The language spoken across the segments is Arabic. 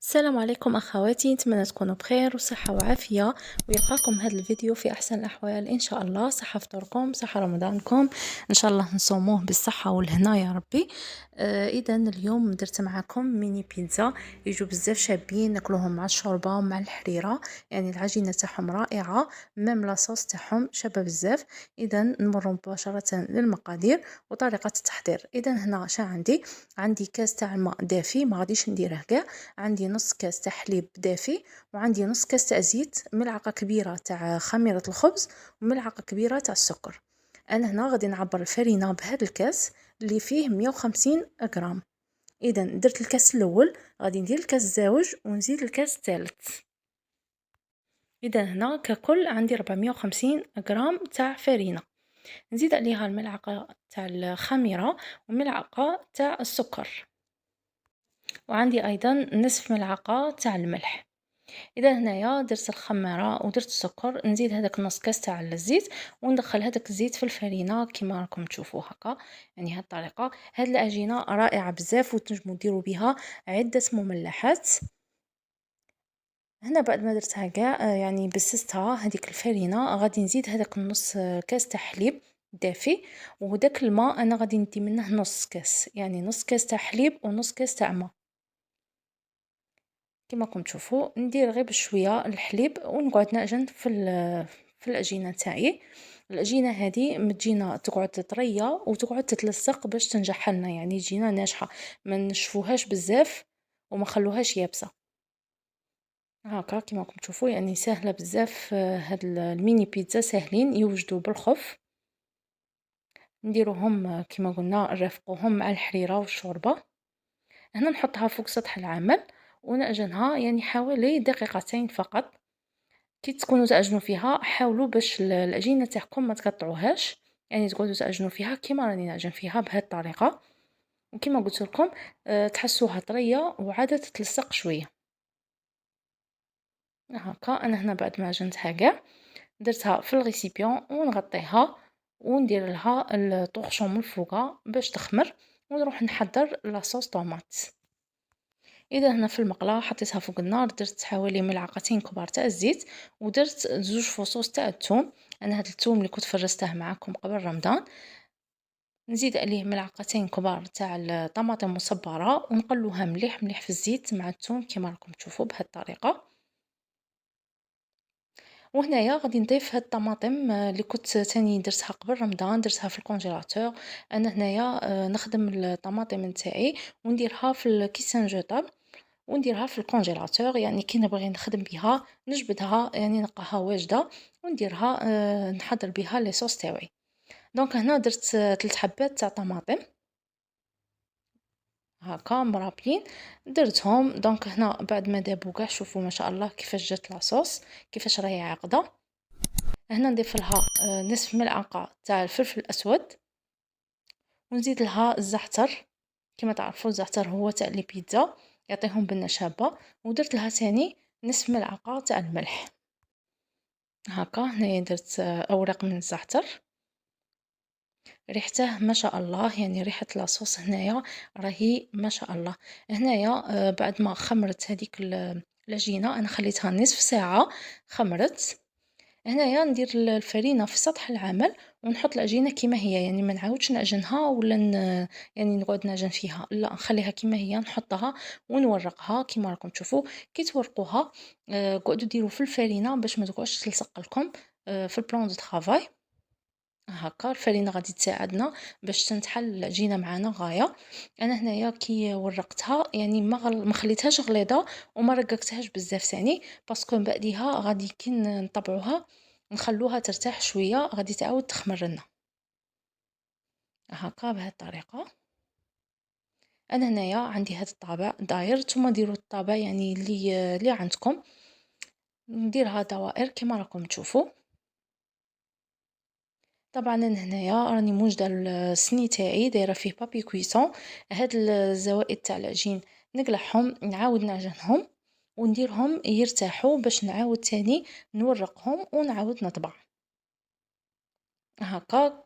السلام عليكم أخواتي، نتمنى تكونوا بخير وصحة وعافية، ويلقاكم هذا الفيديو في أحسن الأحوال إن شاء الله. صحة فطوركم، صحة رمضانكم، إن شاء الله نصوموه بالصحة والهنا يا ربي. إذا اليوم درت معكم ميني بيتزا، يجوا بزاف شابين ناكلوهم مع الشوربة ومع الحريرة، يعني العجينة تاعهم رائعة، ميم لاصوص تاعهم شابة بزاف. إذا نمر مباشرة للمقادير وطريقة التحضير. إذا هنا شا عندي كاس تاع الماء دافي، ما غاديش نديره كاع. عندي نص كاس تاع حليب دافي، وعندي نص كاس تاع زيت، ملعقه كبيره تاع خميره الخبز، وملعقه كبيره تاع السكر. انا هنا غادي نعبر الفرينه بهذا الكاس اللي فيه 150 غرام. اذا درت الكاس الاول، غادي ندير الكاس الزاوج ونزيد الكاس الثالث. اذا هنا ككل عندي 450 غرام تاع فرينه. نزيد عليها الملعقه تاع الخميره وملعقه تاع السكر، وعندي ايضا نصف ملعقه تاع الملح. اذا هنايا درت الخميره ودرت السكر، نزيد هذاك نص كاس تاع الزيت وندخل هذاك الزيت في الفرينه كما راكم تشوفوا هكا. يعني هذه الطريقه، هذه العجينه رائعه بزاف وتنجموا ديروا بها عده مملحات. هنا بعد ما درتها كاع يعني بسستها هذيك الفرينه، غادي نزيد هذاك النص كاس تاع حليب دافي، وداك الماء انا غادي ندي منه نص كاس، يعني نص كاس تاع حليب ونص كاس تاع ماء. كما راكم تشوفوا ندير غير بشويه الحليب ونقعد نعجن في العجينه تاعي. العجينه هذه متجينا تقعد طريه وتقعد تتلصق باش تنجح لنا، يعني تجينا ناجحه، ما نشفوهاش بزاف وما خلوهاش يابسه. هاكا كما راكم تشوفوا يعني سهله بزاف. هاد الميني بيتزا ساهلين يوجدوا بالخف. نديروهم كما قلنا نرافقوهم مع الحريره والشوربه. هنا نحطها فوق سطح العمل ونعجنها يعني حوالي دقيقتين فقط. كي تكونوا تعجنوا فيها حاولوا باش العجينه تاعكم ما تقطعوهاش، يعني تقعدوا تعجنوا فيها كيما راني نعجن فيها بهذه الطريقه. وكما قلت لكم تحسوها طريه وعاده تتلصق شويه. هكا انا هنا بعد ما عجنتها كاع درتها في الغيسيبيون ونغطيها وندير لها الطورشون من فوقها باش تخمر، ونروح نحضر لاصوص طوماط. اذا هنا في المقله حطيتها فوق النار، درت حوالي ملعقتين كبار تاع الزيت، ودرت زوج فصوص تاع الثوم. انا هذا الثوم اللي كنت فرزته معكم قبل رمضان. نزيد عليه ملعقتين كبار تاع الطماطم مصبره ونقلوها مليح مليح في الزيت مع الثوم كما راكم تشوفوا بهذه الطريقه. وهنايا غادي نضيف هاد الطماطم اللي كنت تاني درتها قبل رمضان، درتها في الكونجيلاتور. انا هنايا نخدم الطماطم نتاعي ونديرها في الكيسان جوطابل ونديرها في الكونجيلاتور، يعني كي نبغي نخدم بها نجبدها يعني نلقاها واجده ونديرها نحضر بها لي صوص تاعي. دونك هنا درت 3 حبات تاع طماطم هاكا مرابلين، درتهم. دونك هنا بعد ما دابو كاع شوفوا ما شاء الله كيفاش جات لاصوص، كيفاش راهي عاقده. هنا نضيف لها نصف ملعقه تاع الفلفل الاسود، ونزيد لها الزعتر. كما تعرفوا الزعتر هو تاع لي بيتزا يعطيهم بنه شابه. ودرت لها ثاني نصف ملعقه تاع الملح. هاكا هنايا درت اوراق من الزعتر، ريحته ما شاء الله، يعني ريحه لاصوص هنايا راهي ما شاء الله. هنايا بعد ما خمرت هذيك العجينه انا خليتها نصف ساعه خمرت. هنايا ندير الفرينه في سطح العمل ونحط العجينه كما هي، يعني ما نعاودش نعجنها ولا يعني نقعد نعجن فيها، لا نخليها كما هي نحطها ونورقها كما راكم تشوفوا. كي تورقوها قعدوا ديروا في الفرينه باش ما تقعدش تلصق لكم في البلان دو طرافاي. هكا الفرينه غادي تساعدنا باش تنتحل العجينه معنا غايه. انا هنايا كي ورقتها يعني ما خليتهاش غليظه وما رققتهاش بزاف ثاني، باسكو من بعديها غادي كي نطبعوها نخلوها ترتاح شويه غادي تعاود تخمر لنا. هكا بهذه الطريقه. انا هنايا عندي هذا الطابع داير، نتوما ديروا الطابع يعني اللي عندكم. نديرها دوائر كما راكم تشوفوا. طبعا انا هنايا راني موجده السني تاعي دايره فيه بابي كويسون. هاد الزوائد تاع العجين نقلعهم نعاود نعجنهم ونديرهم يرتاحوا باش نعاود تاني نورقهم ونعاود نطبع. هكا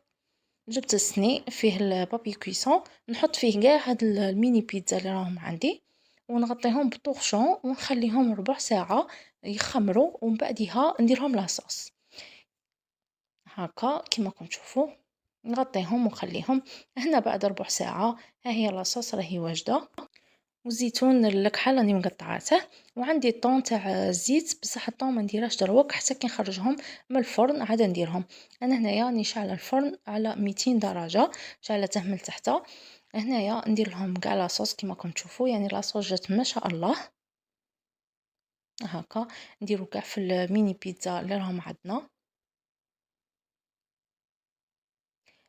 جبت السني فيه البابي كويسون، نحط فيه كاع هاد الميني بيتزا اللي راهم عندي ونغطيهم بطورشون ونخليهم ربع ساعة يخمروا، ومن بعدها نديرهم لاصوص هكا كيما راكم تشوفوا. نغطيهم ونخليهم هنا. بعد ربع ساعة ها هي لاصوص راهي واجدة. والزيتون الكحل راني مقطعاته، وعندي الطون تاع الزيت، بصح الطون ما نديرهش دروك حتى كي نخرجهم من الفرن عاد نديرهم. انا هنايا راني شاعله الفرن على 200 درجه، شعلته من تحت. هنايا ندير لهم كاع لاصوص كيما راكم تشوفوا، يعني لاصوص جات ما شاء الله هكا. نديرو كاع في الميني بيتزا اللي راهم عندنا.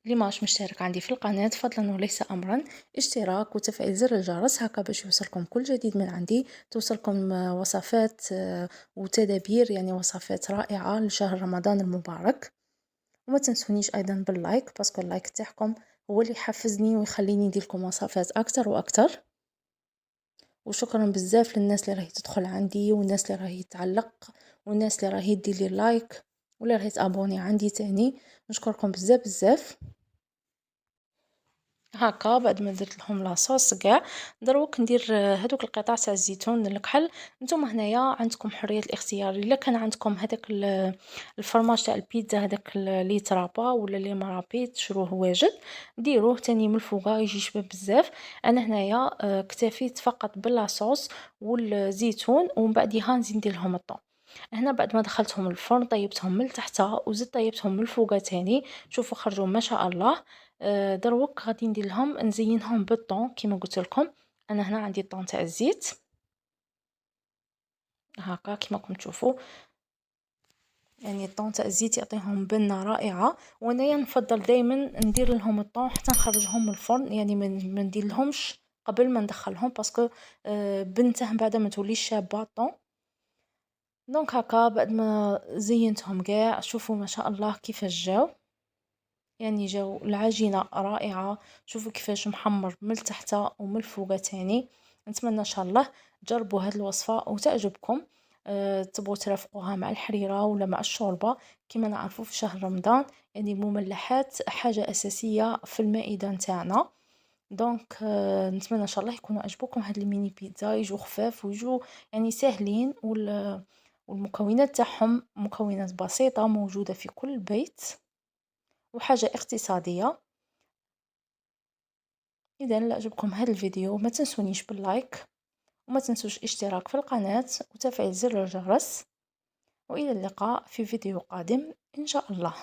اللي ماش مشترك عندي في القناة فضلا وليس أمرا اشتراك وتفعيل زر الجرس هكا باش يوصلكم كل جديد من عندي، توصلكم وصفات وتدابير، يعني وصفات رائعة لشهر رمضان المبارك. وما تنسونيش أيضا باللايك، باسكو اللايك تاعكم هو اللي يحفزني ويخليني نديرلكم وصفات أكتر وأكتر. وشكرا بزاف للناس اللي راهي تدخل عندي، والناس اللي راهي تعلق، والناس اللي راهي دير لي لايك، ولا راهي تابوني عندي تاني. نشكركم بزاف بزاف. هاكا بعد ما درت لهم لاصوص كاع، دروك ندير هذوك القطع تاع الزيتون الكحل. نتوما هنايا عندكم حريه الاختيار، الا كان عندكم هذاك الفرماج تاع البيتزا، هذاك اللي يترابا ولا اللي مرابي تشروه واجد، ديروه تاني من الفوقه يجي شباب بزاف. انا هنايا اكتفيت فقط باللاصوص والزيتون، ومن بعدها نزيد ندير لهم الطون. هنا بعد ما دخلتهم الفرن طيبتهم من تحت وزدت طيبتهم من الفوق تاني، شوفوا خرجوا ما شاء الله. دروك غادي ندير لهم نزينهم بالطون كيما قلت لكم. انا هنا عندي الطون تاع الزيت هكا كيما راكم تشوفوا، يعني الطون تاع الزيت يعطيهم بنه رائعه. وانايا نفضل دائما ندير لهم الطون حتى نخرجهم من الفرن، يعني ما ندير لهمش قبل ما ندخلهم، باسكو بنته بعد ما توليش شابه الطون. دونك هكا بعد ما زينتهم كاع، شوفوا ما شاء الله كيفاش جاو، يعني جاو العجينة رائعة. شوفوا كيفاش محمر من تحت ومن الفوق تاني. نتمنى ان شاء الله تجربوا هذه الوصفة وتعجبكم. تبغوا ترافقوها مع الحريرة ولا مع الشوربة. كما نعرفوا في شهر رمضان يعني المملحات حاجة أساسية في المائدة نتاعنا. دونك نتمنى ان شاء الله يكونوا عجبوكم هاد الميني بيتزا، يجوا خفاف ويجوا يعني ساهلين، والمكونات تاعهم مكونات بسيطة موجودة في كل بيت وحاجة اقتصادية. إذا لعجبكم هذا الفيديو ما تنسونيش باللايك، وما تنسوش اشتراك في القناة وتفعيل زر الجرس. وإلى اللقاء في فيديو قادم إن شاء الله.